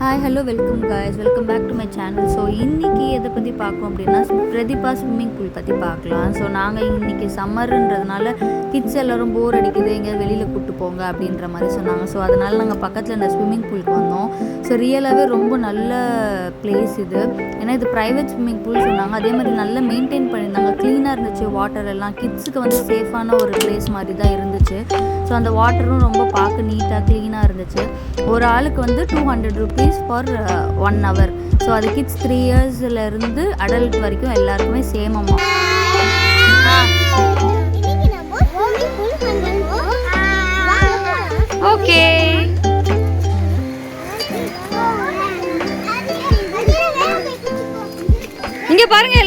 Hi hello welcome guys, welcome back to my channel. So இன்றைக்கி எதை பற்றி பார்க்கணும் அப்படின்னா பிரதீபா ஸ்விம்மிங் பூல் பற்றி பார்க்கலாம். ஸோ நாங்கள் இன்றைக்கி சம்மருன்றதுனால கிட்ஸ் எல்லோரும் போர் அடிக்குது, எங்கேயாவது வெளியில் கூப்பிட்டு போங்க அப்படின்ற மாதிரி சொன்னாங்க. ஸோ அதனால் நாங்கள் பக்கத்தில் இந்த ஸ்விம்மிங் பூலுக்கு வந்தோம். ஸோ ரியலாகவே ரொம்ப நல்ல பிளேஸ் இது. ஏன்னா இது ப்ரைவேட் ஸ்விம்மிங் பூல் சொன்னாங்க. அதே மாதிரி நல்லா மெயின்டைன் பண்ணியிருந்தாங்க, க்ளீனாக இருந்துச்சு. வாட்டர் எல்லாம் கிட்ஸுக்கு வந்து சேஃபான ஒரு பிளேஸ் மாதிரி தான் இருந்துச்சு. ஸோ அந்த வாட்டரும் ரொம்ப பார்க்க நீட்டாக க்ளீனாக இருந்துச்சு. ஒரு ஆளுக்கு வந்து 200 rupees ஃபார் 1 hour. ஸோ அது கிட்ஸ் 3 yearsலேருந்து அடல்ட் வரைக்கும் எல்லாருக்குமே சேம் அமௌண்ட். ஓகே, இங்கே பாருங்க,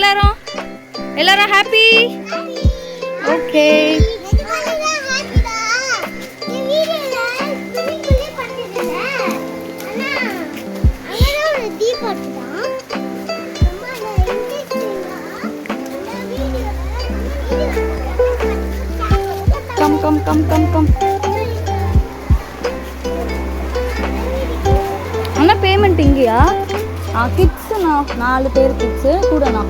எல்லாரும் ஹாப்பி. Okay, come. அண்ணா பேமெண்ட் இங்கேயா? கிட்ஸுண்ணா, 4 பேர் கிட்ஸு கூடண்ணா.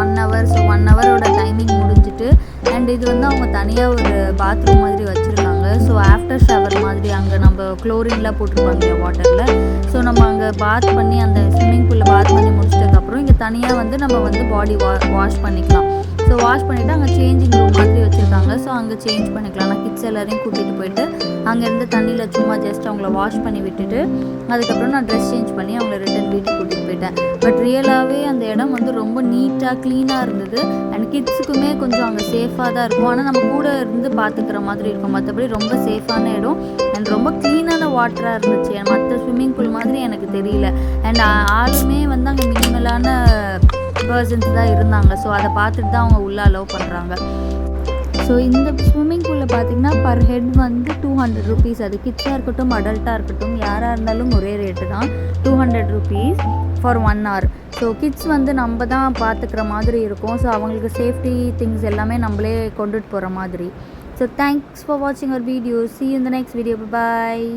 1 ஹவர். ஸோ 1 ஹவரோட டைமிங் முடிஞ்சிட்டு அண்ட் இது வந்து அவங்க தனியாக ஒரு பாத்ரூம் மாதிரி வச்சுருக்காங்க. ஸோ ஆஃப்டர் ஷவர் மாதிரி அங்கே நம்ம குளோரின்லாம் போட்டிருப்பாங்க வாட்டரில். ஸோ நம்ம அங்கே பாத் பண்ணி அந்த ஸ்விம்மிங் பூலில் பாத் பண்ணி முடிச்சதுக்கப்புறம் இங்கே தனியாக வந்து நம்ம வந்து பாடி வாஷ் பண்ணிக்கலாம். ஸோ வாஷ் பண்ணிவிட்டு அங்கே சேஞ்சிங் ரூம் மாதிரி வச்சுருக்காங்க. ஸோ அங்கே சேஞ்ச் பண்ணிக்கலாம். நான் கிட்ஸ் எல்லாரையும் கூட்டிகிட்டு போயிட்டு அங்கேருந்து தண்ணியில் சும்மா ஜஸ்ட் அவங்கள வாஷ் பண்ணி விட்டுட்டு அதுக்கப்புறம் நான் ட்ரெஸ் சேஞ்ச் பண்ணி அவங்கள ரிட்டன் வீட்டுக்கு கூட்டிகிட்டு போயிட்டேன். பட் ரியலாகவே அந்த இடம் வந்து ரொம்ப நீட்டாக க்ளீனாக இருந்தது. அண்ட் கிட்ஸுக்குமே கொஞ்சம் அங்கே சேஃபாக தான் இருக்கும். ஆனால் நம்ம கூட இருந்து பார்த்துக்கிற மாதிரி இருக்கும். மற்றபடி ரொம்ப சேஃபான இடம் அண்ட் ரொம்ப க்ளீனான வாட்டராக இருந்துச்சு. மற்ற ஸ்விம்மிங் பூல் மாதிரி எனக்கு தெரியல. அண்ட் ஆளுமே வந்து அங்கே மினிமலான பர்சன்ஸ் தான் இருந்தாங்க. ஸோ அதை பார்த்துட்டு தான் அவங்க உள்ளே அலோவ் பண்ணுறாங்க. ஸோ இந்த ஸ்விம்மிங் பூலில் பார்த்திங்கன்னா பர் ஹெட் வந்து 200 rupees. அது கிட்ஸாக இருக்கட்டும் அடல்ட்டாக இருக்கட்டும் யாராக இருந்தாலும் ஒரே ரேட்டு தான், 200 rupees for 1 hour. So kids வந்து நம்ம தான் பார்த்துக்கிற மாதிரி இருக்கும். ஸோ அவங்களுக்கு சேஃப்டி திங்ஸ் எல்லாமே நம்மளே கொண்டுட்டு போகிற மாதிரி. ஸோ தேங்க்ஸ் ஃபார் வாட்சிங் அவர் video. See you in the next video. Bye bye.